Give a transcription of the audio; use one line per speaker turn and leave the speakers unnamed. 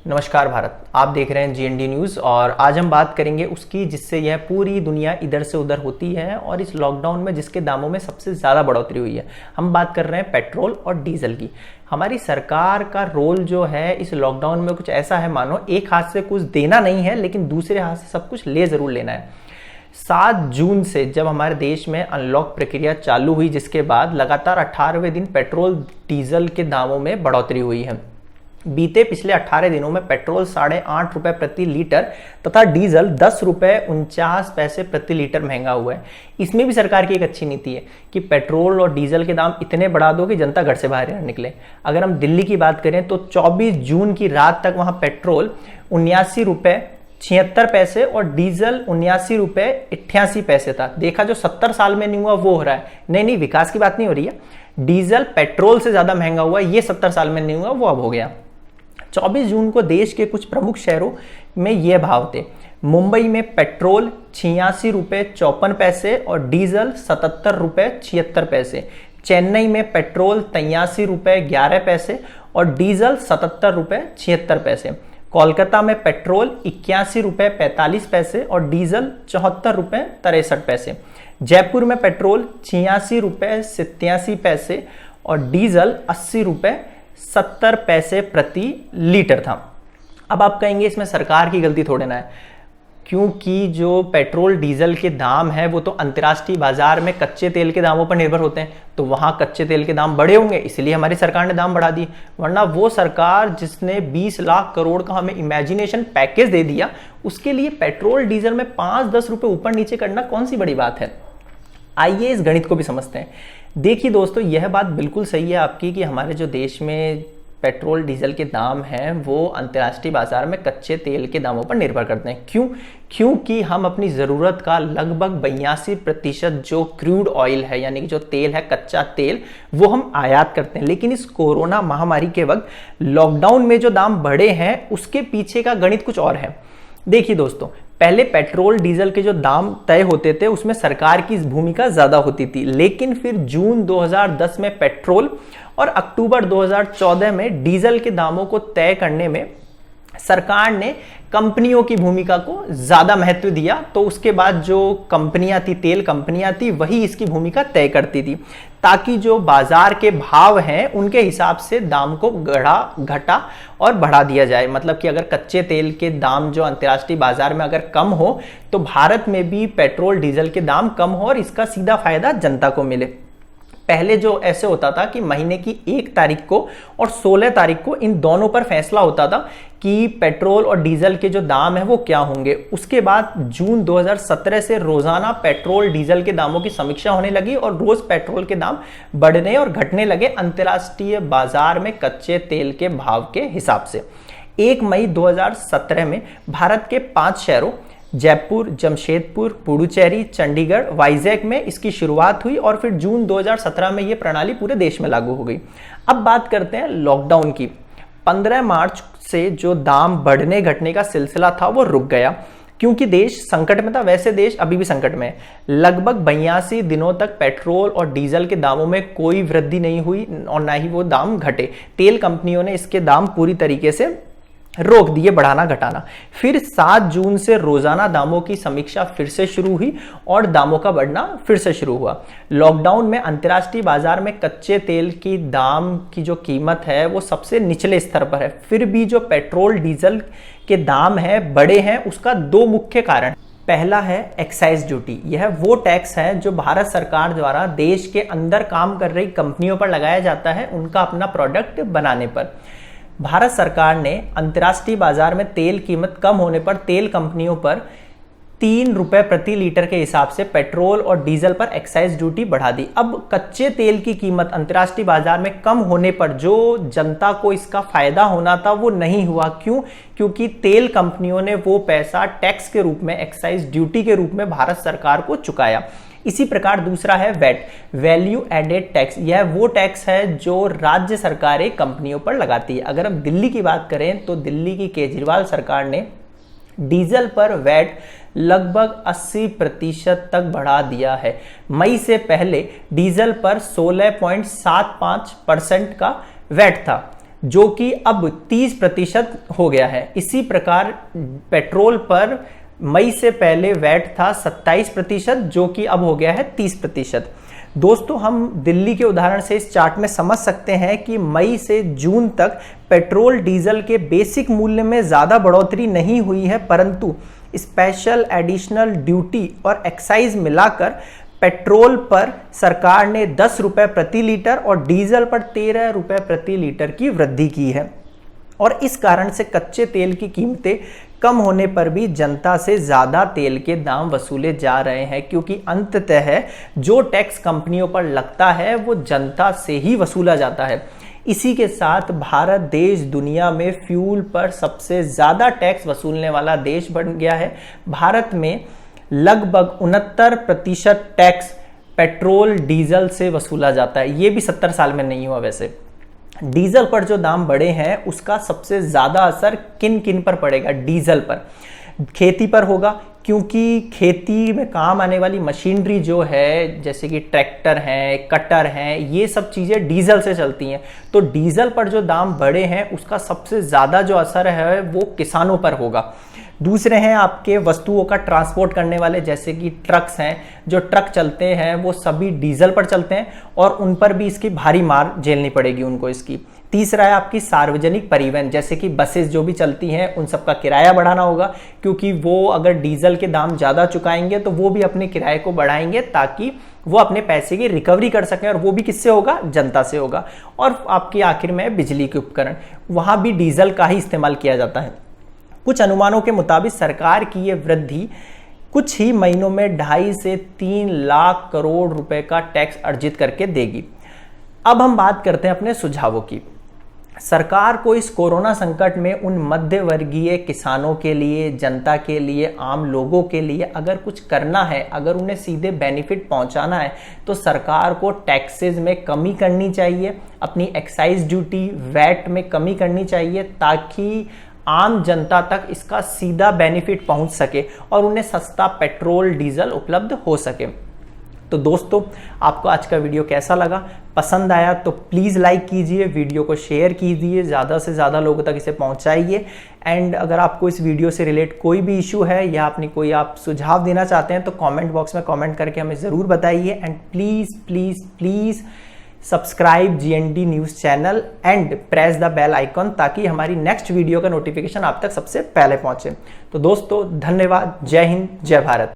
नमस्कार भारत, आप देख रहे हैं जीएनडी न्यूज़। और आज हम बात करेंगे उसकी जिससे यह पूरी दुनिया इधर से उधर होती है और इस लॉकडाउन में जिसके दामों में सबसे ज़्यादा बढ़ोतरी हुई है। हम बात कर रहे हैं पेट्रोल और डीजल की। हमारी सरकार का रोल जो है इस लॉकडाउन में कुछ ऐसा है मानो एक हाथ से कुछ देना नहीं है लेकिन दूसरे हाथ से सब कुछ ले ज़रूर लेना है। 7 जून से जब हमारे देश में अनलॉक प्रक्रिया चालू हुई, जिसके बाद लगातार 18वें दिन पेट्रोल डीजल के दामों में बढ़ोतरी हुई है। बीते पिछले 18 दिनों में पेट्रोल 8.5 रुपए प्रति लीटर तथा डीजल 10 रुपए 49 पैसे प्रति लीटर महंगा हुआ है। इसमें भी सरकार की एक अच्छी नीति है कि पेट्रोल और डीजल के दाम इतने बढ़ा दो कि जनता घर से बाहर न निकले। अगर हम दिल्ली की बात करें तो 24 जून की रात तक वहां पेट्रोल 79 रुपए 76 पैसे और डीजल 79 रुपए 88 पैसे था। देखा जो 70 साल में नहीं हुआ वो हो रहा है। नहीं, विकास की बात नहीं हो रही है। डीजल पेट्रोल से ज्यादा महंगा हुआ, ये 70 साल में नहीं हुआ, वो अब हो गया। 24 जून को देश के कुछ प्रमुख शहरों में ये भाव थे। मुंबई में पेट्रोल 86 रुपए 54 पैसे और डीजल 77 रुपए 76 पैसे। चेन्नई में पेट्रोल 83 रुपए 11 पैसे और डीजल 77 रुपए 76 पैसे। कोलकाता में पेट्रोल 81 रुपए 45 पैसे और डीजल 74 रुपए 63 पैसे। जयपुर में पेट्रोल 86 रुपए 87 पैसे और डीजल 80 रुपए 70 पैसे प्रति लीटर था। अब आप कहेंगे इसमें सरकार की गलती थोड़े ना है, क्योंकि जो पेट्रोल डीजल के दाम है वो तो अंतर्राष्ट्रीय बाजार में कच्चे तेल के दामों पर निर्भर होते हैं, तो वहां कच्चे तेल के दाम बढ़े होंगे इसलिए हमारी सरकार ने दाम बढ़ा दिए। वरना वो सरकार जिसने 20 लाख करोड़ का हमें इमेजिनेशन पैकेज दे दिया, उसके लिए पेट्रोल डीजल में 5-10 रुपए ऊपर नीचे करना कौन सी बड़ी बात है। आइए इस गणित को भी समझते हैं। देखिए दोस्तों, यह बात बिल्कुल सही है आपकी कि हमारे जो देश में पेट्रोल डीजल के दाम हैं वो अंतर्राष्ट्रीय बाजार में कच्चे तेल के दामों पर निर्भर करते हैं। क्यों? क्योंकि हम अपनी ज़रूरत का लगभग 82% जो क्रूड ऑयल है, यानी कि जो तेल है, कच्चा तेल, वो हम आयात करते हैं। लेकिन इस कोरोना महामारी के वक्त लॉकडाउन में जो दाम बढ़े हैं उसके पीछे का गणित कुछ और है। देखिए दोस्तों, पहले पेट्रोल डीजल के जो दाम तय होते थे उसमें सरकार की भूमिका ज्यादा होती थी, लेकिन फिर जून 2010 में पेट्रोल और अक्टूबर 2014 में डीजल के दामों को तय करने में सरकार ने कंपनियों की भूमिका को ज्यादा महत्व दिया। तो उसके बाद जो कंपनियां थी, तेल कंपनियां थी, वही इसकी भूमिका तय करती थी, ताकि जो बाजार के भाव हैं उनके हिसाब से दाम को घटा और बढ़ा दिया जाए। मतलब कि अगर कच्चे तेल के दाम जो अंतर्राष्ट्रीय बाजार में अगर कम हो तो भारत में भी पेट्रोल डीजल के दाम कम हो और इसका सीधा फायदा जनता को मिले। पहले जो ऐसे होता था कि महीने की 1 तारीख को और 16 तारीख को इन दोनों पर फैसला होता था कि पेट्रोल और डीजल के जो दाम है वो क्या होंगे। उसके बाद जून 2017 से रोजाना पेट्रोल डीजल के दामों की समीक्षा होने लगी और रोज पेट्रोल के दाम बढ़ने और घटने लगे अंतर्राष्ट्रीय बाजार में कच्चे तेल के भाव के हिसाब से। 1 मई 2017 में भारत के 5 शहरों जयपुर, जमशेदपुर, पुडुचेरी, चंडीगढ़, वाइजैक में इसकी शुरुआत हुई और फिर जून 2017 में यह प्रणाली पूरे देश में लागू हो गई। अब बात करते हैं लॉकडाउन की। 15 मार्च से जो दाम बढ़ने घटने का सिलसिला था वो रुक गया, क्योंकि देश संकट में था। वैसे देश अभी भी संकट में है। लगभग 82 दिनों तक पेट्रोल और डीजल के दामों में कोई वृद्धि नहीं हुई और ना ही वो दाम घटे। तेल कंपनियों ने इसके दाम पूरी तरीके से रोक दिए बढ़ाना घटाना। फिर 7 जून से रोजाना दामों की समीक्षा फिर से शुरू हुई और दामों का बढ़ना फिर से शुरू हुआ। लॉकडाउन में अंतर्राष्ट्रीय बाजार में कच्चे तेल की दाम की जो कीमत है वो सबसे निचले स्तर पर है। फिर भी जो पेट्रोल डीजल के दाम है बढ़े हैं, उसका 2 मुख्य कारण। पहला है एक्साइज ड्यूटी। यह वो टैक्स है जो भारत सरकार द्वारा देश के अंदर काम कर रही कंपनियों पर लगाया जाता है उनका अपना प्रोडक्ट बनाने पर। भारत सरकार ने अंतर्राष्ट्रीय बाजार में तेल कीमत कम होने पर तेल कंपनियों पर 3 रुपए प्रति लीटर के हिसाब से पेट्रोल और डीजल पर एक्साइज ड्यूटी बढ़ा दी। अब कच्चे तेल की कीमत अंतर्राष्ट्रीय बाजार में कम होने पर जो जनता को इसका फायदा होना था वो नहीं हुआ। क्यों? क्योंकि तेल कंपनियों ने वो पैसा टैक्स के रूप में, एक्साइज ड्यूटी के रूप में भारत सरकार को चुकाया। इसी प्रकार दूसरा है वैट, वैल्यू एडेड टैक्स। यह वो टैक्स है जो राज्य सरकारें कंपनियों पर लगाती है। अगर हम दिल्ली की बात करें तो दिल्ली की केजरीवाल सरकार ने डीजल पर वैट लगभग 80% तक बढ़ा दिया है। मई से पहले डीजल पर 16.75% का वैट था। जो कि अब 30% हो गया है। इसी प्रकार पेट्रोल पर मई से पहले वैट था 27%, जो कि अब हो गया है 30%। दोस्तों, हम दिल्ली के उदाहरण से इस चार्ट में समझ सकते हैं कि मई से जून तक पेट्रोल डीजल के बेसिक मूल्य में ज़्यादा बढ़ोतरी नहीं हुई है, परंतु स्पेशल एडिशनल ड्यूटी और एक्साइज मिलाकर पेट्रोल पर सरकार ने 10 रुपये प्रति लीटर और डीजल पर 13 रुपये प्रति लीटर की वृद्धि की है। और इस कारण से कच्चे तेल की कीमतें कम होने पर भी जनता से ज़्यादा तेल के दाम वसूले जा रहे हैं, क्योंकि अंततः जो टैक्स कंपनियों पर लगता है वो जनता से ही वसूला जाता है। इसी के साथ भारत देश दुनिया में फ्यूल पर सबसे ज़्यादा टैक्स वसूलने वाला देश बन गया है। भारत में लगभग 69% टैक्स पेट्रोल डीजल से वसूला जाता है। ये भी 70 साल में नहीं हुआ। वैसे डीजल पर जो दाम बढ़े हैं उसका सबसे ज़्यादा असर किन किन पर पड़ेगा? डीजल पर, खेती पर होगा, क्योंकि खेती में काम आने वाली मशीनरी जो है जैसे कि ट्रैक्टर हैं, कटर हैं, ये सब चीज़ें डीजल से चलती हैं। तो डीजल पर जो दाम बढ़े हैं उसका सबसे ज़्यादा जो असर है वो किसानों पर होगा। दूसरे हैं आपके वस्तुओं का ट्रांसपोर्ट करने वाले, जैसे कि ट्रक्स हैं। जो ट्रक चलते हैं वो सभी डीजल पर चलते हैं और उन पर भी इसकी भारी मार झेलनी पड़ेगी उनको इसकी। तीसरा है आपकी सार्वजनिक परिवहन, जैसे कि बसेस जो भी चलती हैं उन सब का किराया बढ़ाना होगा, क्योंकि वो अगर डीजल के दाम ज़्यादा चुकाएंगे तो वो भी अपने किराए को बढ़ाएंगे ताकि वो अपने पैसे की रिकवरी कर सकें, और वो भी किससे होगा? जनता से होगा। और आपकी आखिर में बिजली के उपकरण, वहाँ भी डीजल का ही इस्तेमाल किया जाता है। कुछ अनुमानों के मुताबिक सरकार की ये वृद्धि कुछ ही महीनों में 2.5 से 3 लाख करोड़ रुपए का टैक्स अर्जित करके देगी। अब हम बात करते हैं अपने सुझावों की। सरकार को इस कोरोना संकट में उन मध्य वर्गीय किसानों के लिए, जनता के लिए, आम लोगों के लिए अगर कुछ करना है, अगर उन्हें सीधे बेनिफिट पहुंचाना है, तो सरकार को टैक्सेस में कमी करनी चाहिए, अपनी एक्साइज ड्यूटी, वैट में कमी करनी चाहिए, ताकि आम जनता तक इसका सीधा बेनिफिट पहुंच सके और उन्हें सस्ता पेट्रोल डीजल उपलब्ध हो सके। तो दोस्तों, आपको आज का वीडियो कैसा लगा? पसंद आया तो प्लीज़ लाइक कीजिए, वीडियो को शेयर कीजिए, ज़्यादा से ज़्यादा लोगों तक इसे पहुंचाइए। एंड अगर आपको इस वीडियो से रिलेट कोई भी इशू है या अपनी कोई आप सुझाव देना चाहते हैं तो कमेंट बॉक्स में कमेंट करके हमें ज़रूर बताइए। And please please please subscribe GND news channel and press the bell icon, ताकि हमारी नेक्स्ट वीडियो का नोटिफिकेशन आप तक सबसे पहले पहुंचे। तो दोस्तों, धन्यवाद। जय हिंद, जय भारत।